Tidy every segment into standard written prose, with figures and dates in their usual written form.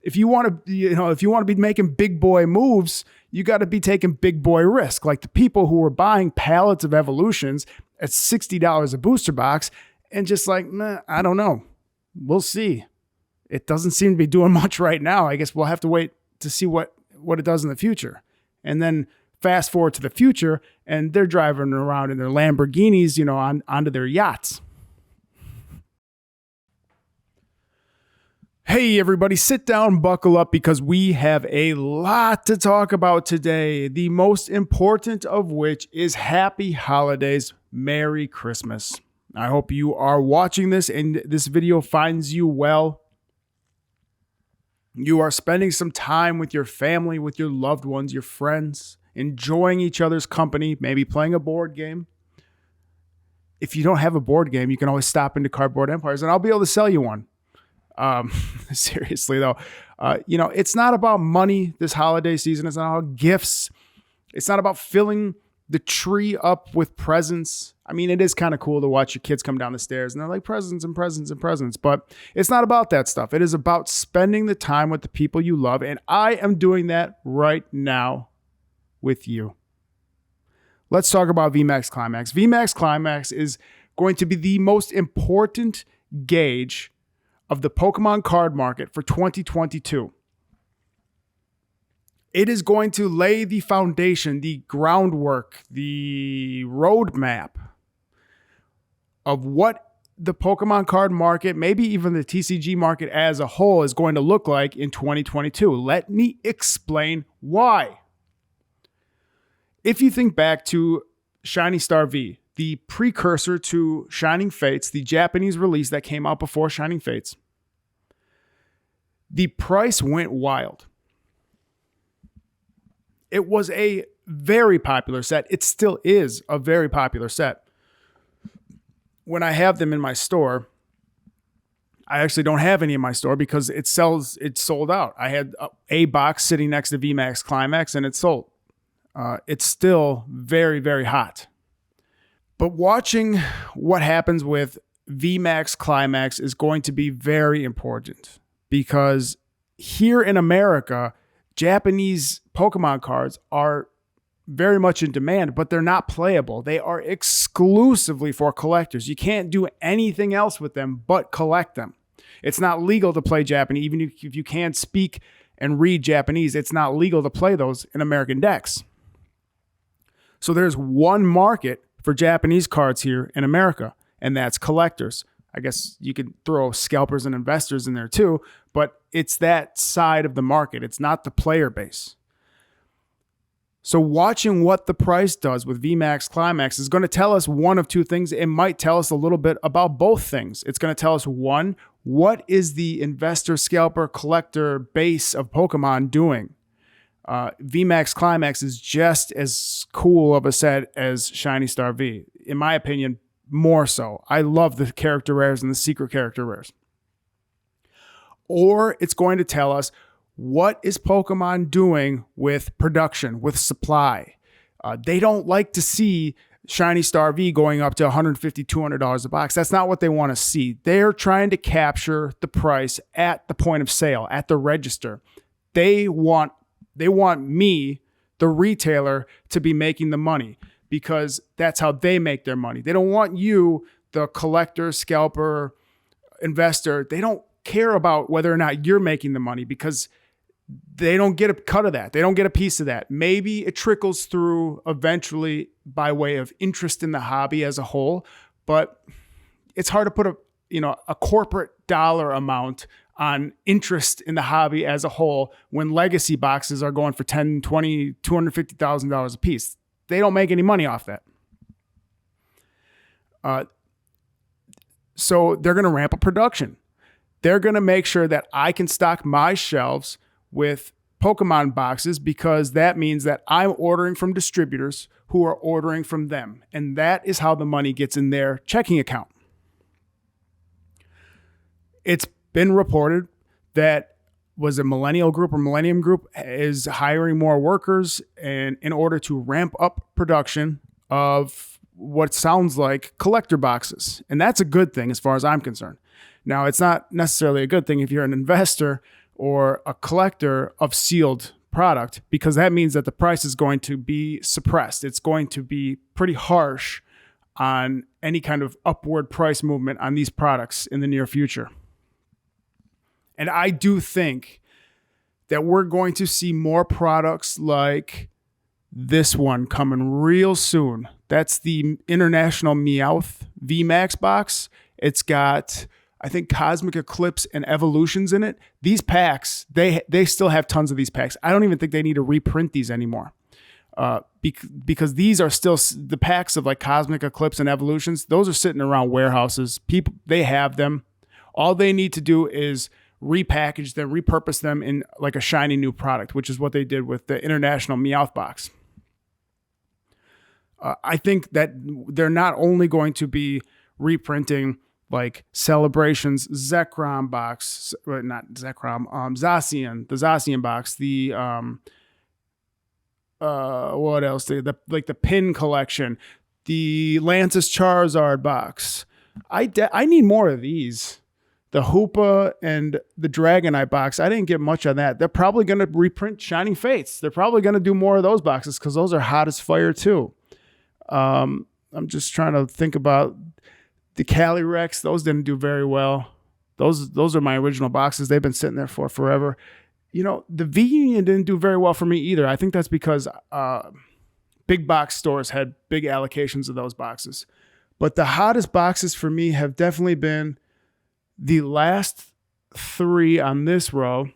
if you want to be making big boy moves, you got to be taking big boy risk. Like the people who were buying pallets of Evolutions at $60 a booster box and just like, I don't know. We'll see. It doesn't seem to be doing much right now. I guess we'll have to wait to see what it does in the future. And then fast forward to the future and they're driving around in their Lamborghinis, onto their yachts. Hey, everybody, sit down, buckle up, because we have a lot to talk about today. The most important of which is happy holidays. Merry Christmas. I hope you are watching this and this video finds you well. You are spending some time with your family, with your loved ones, your friends, enjoying each other's company, maybe playing a board game. If you don't have a board game, you can always stop into Cardboard Empires and I'll be able to sell you one. Seriously though, it's not about money this holiday season. It's not about gifts. It's not about filling the tree up with presents. I mean, it is kind of cool to watch your kids come down the stairs and they're like presents and presents and presents, but it's not about that stuff. It is about spending the time with the people you love. And I am doing that right now with you. Let's talk about VMAX Climax. VMAX Climax is going to be the most important gauge of the Pokemon card market for 2022. It is going to lay the foundation, the groundwork, the roadmap of what the Pokemon card market, maybe even the TCG market as a whole, is going to look like in 2022. Let me explain why. If you think back to Shiny Star V, the precursor to Shining Fates, the Japanese release that came out before Shining Fates, the price went wild. It was a very popular set. It still is a very popular set. When I have them in my store, I actually don't have any in my store because it's sold out. I had a box sitting next to VMAX Climax and it's sold. It's still very, very hot. But watching what happens with VMAX Climax is going to be very important because here in America, Japanese Pokemon cards are very much in demand, but they're not playable. They are exclusively for collectors. You can't do anything else with them but collect them. It's not legal to play Japanese. Even if you can speak and read Japanese, it's not legal to play those in American decks. So there's one market for Japanese cards here in America, and that's collectors. I guess you could throw scalpers and investors in there too, but it's that side of the market. It's not the player base. So watching what the price does with VMAX Climax is going to tell us one of two things. It might tell us a little bit about both things. It's going to tell us, one, what is the investor, scalper, collector base of Pokemon doing? VMAX Climax is just as cool of a set as Shiny Star V. In my opinion, more so. I love the character rares and the secret character rares. Or it's going to tell us, what is Pokemon doing with production, with supply? They don't like to see Shiny Star V going up to $150, $200 a box. That's not what they want to see. They're trying to capture the price at the point of sale, at the register. They want me, the retailer, to be making the money because that's how they make their money. They don't want you, the collector, scalper, investor. They don't care about whether or not you're making the money because they don't get a cut of that. They don't get a piece of that. Maybe it trickles through eventually by way of interest in the hobby as a whole, but it's hard to put a corporate dollar amount on interest in the hobby as a whole when legacy boxes are going for $10, $20, $250,000 a piece. They don't make any money off that. So they're going to ramp up production. They're going to make sure that I can stock my shelves with Pokemon boxes because that means that I'm ordering from distributors who are ordering from them. And that is how the money gets in their checking account. It's been reported that Millennium Group is hiring more workers and in order to ramp up production of what sounds like collector boxes. And that's a good thing as far as I'm concerned. Now, it's not necessarily a good thing if you're an investor or a collector of sealed product, because that means that the price is going to be suppressed. It's going to be pretty harsh on any kind of upward price movement on these products in the near future. And I do think that we're going to see more products like this one coming real soon. That's the International Meowth VMAX box. It's got, I think, Cosmic Eclipse and Evolutions in it. These packs, they still have tons of these packs. I don't even think they need to reprint these anymore. Because these are still the packs of like Cosmic Eclipse and Evolutions. Those are sitting around warehouses. People, they have them. All they need to do is repackage them, repurpose them in like a shiny new product, which is what they did with the International Meowth box. I think that they're not only going to be reprinting like Celebrations Zekrom box, not Zekrom, Zacian, the Zacian box, the what else? The pin collection, the Lantis Charizard box. I need more of these. The Hoopa and the Dragonite box, I didn't get much on that. They're probably going to reprint Shining Fates. They're probably going to do more of those boxes because those are hot as fire too. I'm just trying to think about the Calyrex. Those didn't do very well. Those are my original boxes. They've been sitting there for forever. You know, the V-Union didn't do very well for me either. I think that's because big box stores had big allocations of those boxes. But the hottest boxes for me have definitely been the last three on this row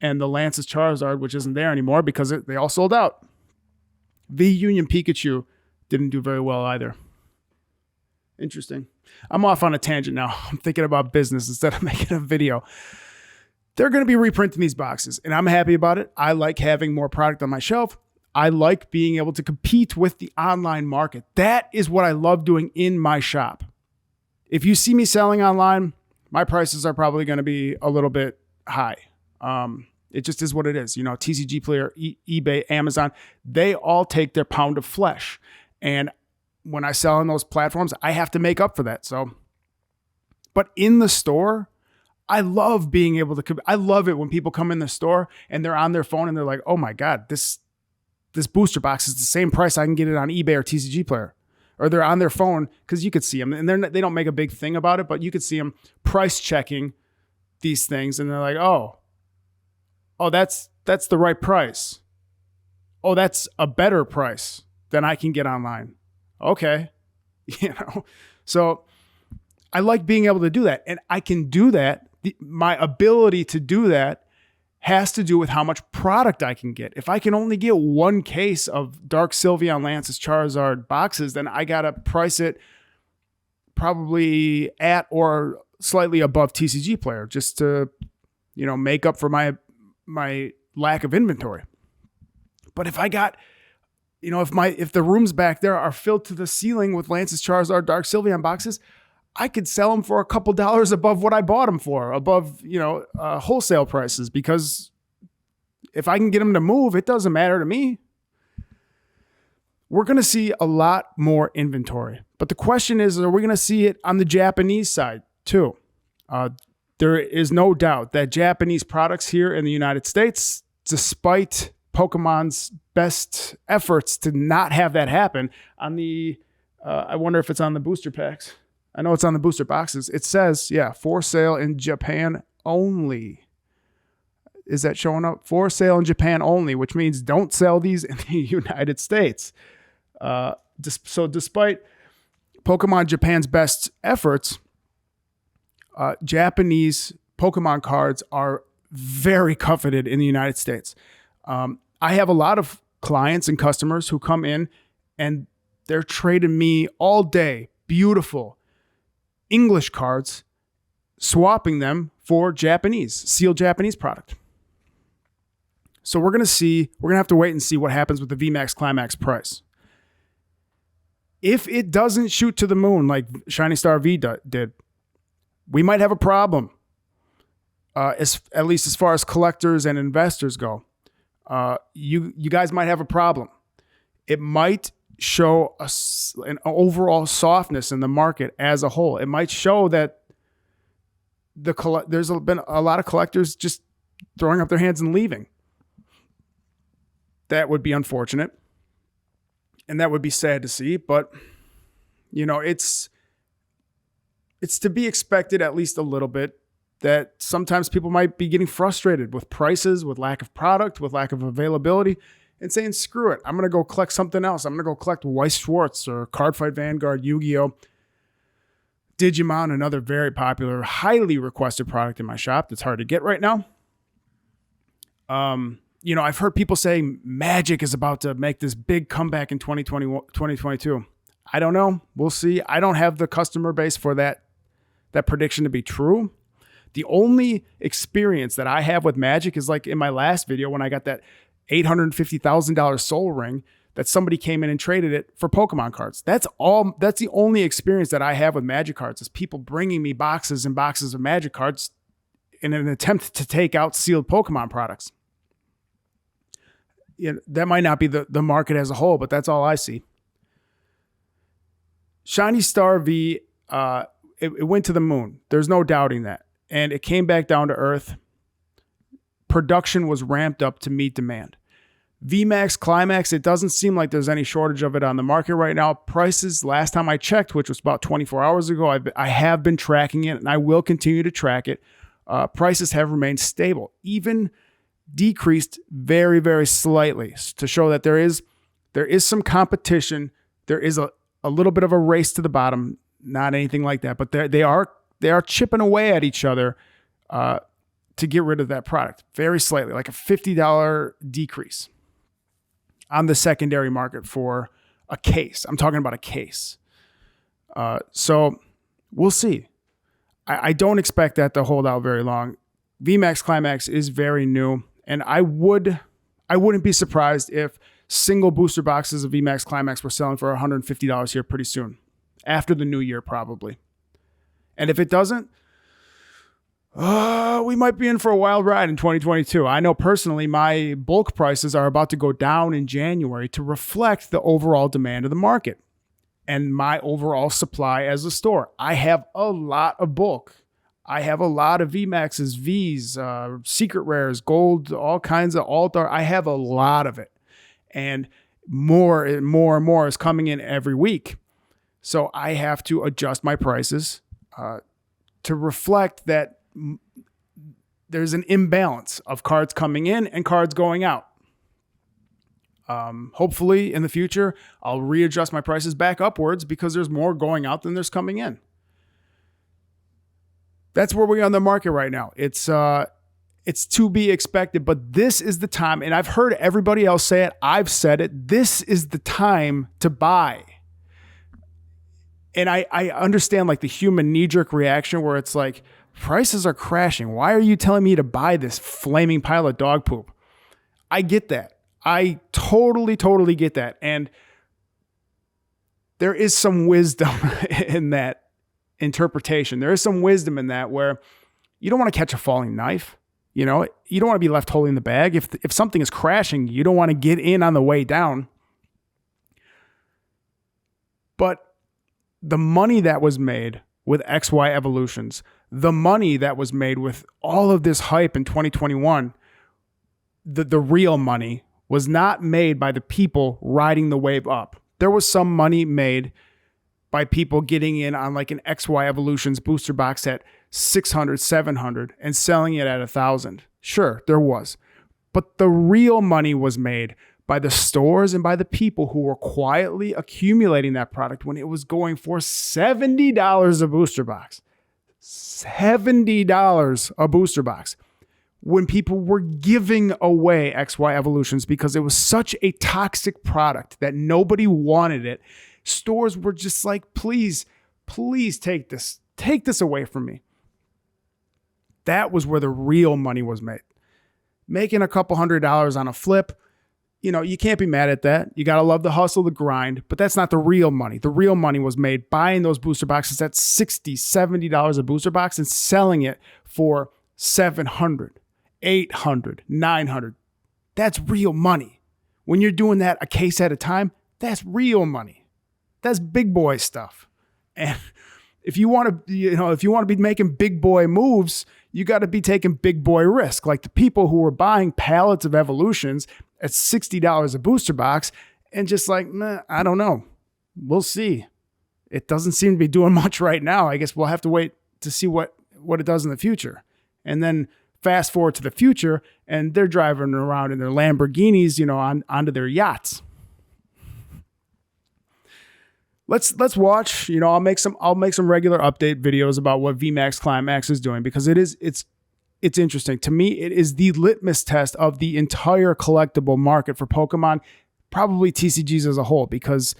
and the Lantis Charizard, which isn't there anymore because they all sold out. V-Union Pikachu didn't do very well either. Interesting. I'm off on a tangent now. I'm thinking about business instead of making a video. They're going to be reprinting these boxes, and I'm happy about it. I like having more product on my shelf. I like being able to compete with the online market. That is what I love doing in my shop. If you see me selling online, my prices are probably going to be a little bit high. It just is what it is. You know, TCG Player, eBay, Amazon, they all take their pound of flesh. And when I sell on those platforms, I have to make up for that. So, but in the store, I love being able to, I love it when people come in the store and they're on their phone and they're like, oh my God, this booster box is the same price I can get it on eBay or TCG Player. Or they're on their phone, because you could see them, and they don't make a big thing about it, but you could see them price checking these things, and they're like, oh, that's the right price. Oh, that's a better price than I can get online. Okay, So I like being able to do that, and I can do that. My ability to do that has to do with how much product I can get. If I can only get one case of Dark Sylveon, Lantis, Charizard boxes, then I got to price it probably at or slightly above TCG Player just to, make up for my lack of inventory. But if I got, if the rooms back there are filled to the ceiling with Lantis, Charizard, Dark Sylveon boxes, I could sell them for a couple dollars above what I bought them for, above, wholesale prices, because if I can get them to move, it doesn't matter to me. We're going to see a lot more inventory. But the question is, are we going to see it on the Japanese side too? There is no doubt that Japanese products here in the United States, despite Pokemon's best efforts to not have that happen, on the, I wonder if it's on the booster packs. I know it's on the booster boxes. It says, for sale in Japan only. Is that showing up? For sale in Japan only, which means don't sell these in the United States. So despite Pokemon Japan's best efforts, Japanese Pokemon cards are very coveted in the United States. I have a lot of clients and customers who come in and they're trading me all day beautiful English cards, swapping them for sealed Japanese product. So we're going to have to wait and see what happens with the VMAX Climax price. If it doesn't shoot to the moon like Shiny Star V did, we might have a problem, at least as far as collectors and investors go. You guys might have a problem. It might show an overall softness in the market as a whole. It might show that there's been a lot of collectors just throwing up their hands and leaving. That would be unfortunate. And that would be sad to see, but it's to be expected at least a little bit that sometimes people might be getting frustrated with prices, with lack of product, with lack of availability, and saying, screw it, I'm going to go collect something else. I'm going to go collect Weiss Schwarz or Cardfight Vanguard, Yu-Gi-Oh!, Digimon, another very popular, highly requested product in my shop that's hard to get right now. I've heard people saying Magic is about to make this big comeback in 2022. I don't know. We'll see. I don't have the customer base for that prediction to be true. The only experience that I have with Magic is like in my last video when I got that $850,000 Soul Ring that somebody came in and traded it for Pokemon cards. That's all. That's the only experience that I have with Magic cards is people bringing me boxes and boxes of Magic cards in an attempt to take out sealed Pokemon products. That might not be the market as a whole, but that's all I see. Shiny Star V, it went to the moon. There's no doubting that. And it came back down to earth. Production was ramped up to meet demand. VMAX Climax, it doesn't seem like there's any shortage of it on the market right now. Prices, last time I checked, which was about 24 hours ago, I have been tracking it and I will continue to track it. Prices have remained stable, even decreased very, very slightly to show that there is some competition. There is a little bit of a race to the bottom, not anything like that, but they are chipping away at each other to get rid of that product very slightly, like a $50 decrease on the secondary market for a case. I'm talking about a case. So we'll see. I don't expect that to hold out very long. VMAX Climax is very new, and I wouldn't be surprised if single booster boxes of VMAX Climax were selling for $150 here pretty soon, after the new year probably. And if it doesn't, we might be in for a wild ride in 2022. I know personally my bulk prices are about to go down in January to reflect the overall demand of the market and my overall supply as a store. I have a lot of bulk. I have a lot of VMAXs, Vs, secret rares, gold, all kinds of alt-art. I have a lot of it. And more and more is coming in every week. So I have to adjust my prices to reflect that there's an imbalance of cards coming in and cards going out. Hopefully in the future, I'll readjust my prices back upwards because there's more going out than there's coming in. That's where we are on the market right now. It's to be expected, but this is the time, and I've heard everybody else say it. I've said it. This is the time to buy. And I understand like the human knee-jerk reaction where it's like, prices are crashing. Why are you telling me to buy this flaming pile of dog poop? I get that. I totally get that. And there is some wisdom in that interpretation. There is some wisdom in that where you don't want to catch a falling knife. You don't want to be left holding the bag. If something is crashing, you don't want to get in on the way down. But the money that was made with XY Evolutions, the money that was made with all of this hype in 2021, the real money was not made by the people riding the wave up. There was some money made by people getting in on like an XY Evolutions booster box at 600, 700 and selling it at 1,000. Sure, there was. But the real money was made by the stores and by the people who were quietly accumulating that product when it was going for $70 a booster box. $70 a booster box. When people were giving away XY Evolutions because it was such a toxic product that nobody wanted it. Stores were just like, please take this away from me. That was where the real money was made. Making a couple $100s on a flip, you can't be mad at that. You got to love the hustle, the grind, but that's not the real money. The real money was made buying those booster boxes at $60, $70 a booster box and selling it for $700, $800, $900. That's real money. When you're doing that a case at a time, that's real money. That's big boy stuff. And if you want to be making big boy moves, you got to be taking big boy risk. Like the people who were buying pallets of Evolutions at $60 a booster box and just like, nah, I don't know. We'll see. It doesn't seem to be doing much right now. I guess we'll have to wait to see what it does in the future. And then fast forward to the future and they're driving around in their Lamborghinis, you know, onto their yachts. Let's watch, you know, I'll make some regular update videos about what VMAX Climax is doing because it's interesting. To me, it is the litmus test of the entire collectible market for Pokemon, probably TCGs as a whole, because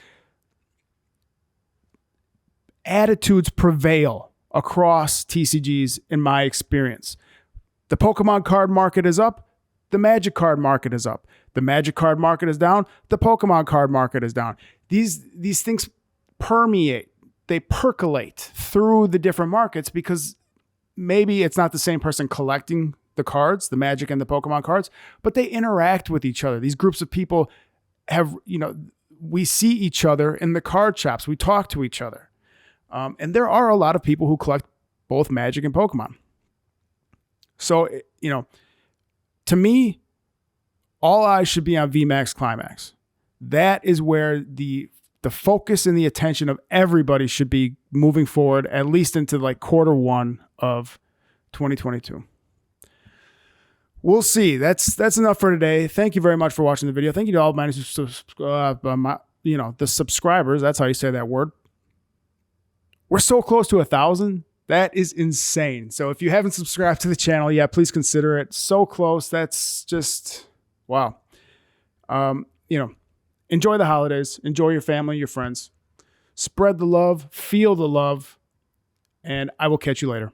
attitudes prevail across TCGs in my experience. The Pokemon card market is up, the Magic card market is up. The Magic card market is down, the Pokemon card market is down. These things permeate, they percolate through the different markets because maybe it's not the same person collecting the cards, the Magic and the Pokemon cards, but they interact with each other. These groups of people have, you know, we see each other in the card shops, we talk to each other. And there are a lot of people who collect both Magic and Pokemon. So, you know, to me, all eyes should be on VMAX Climax. That is where the focus and the attention of everybody should be moving forward, at least into like Q1 of 2022. We'll see. That's enough for today. Thank you very much for watching the video. Thank you to all my, you know, the subscribers. That's how you say that word. We're so close to 1,000. That is insane. So if you haven't subscribed to the channel yet, please consider it. So close. That's just, wow. You know, enjoy the holidays. Enjoy your family, your friends. Spread the love. Feel the love. And I will catch you later.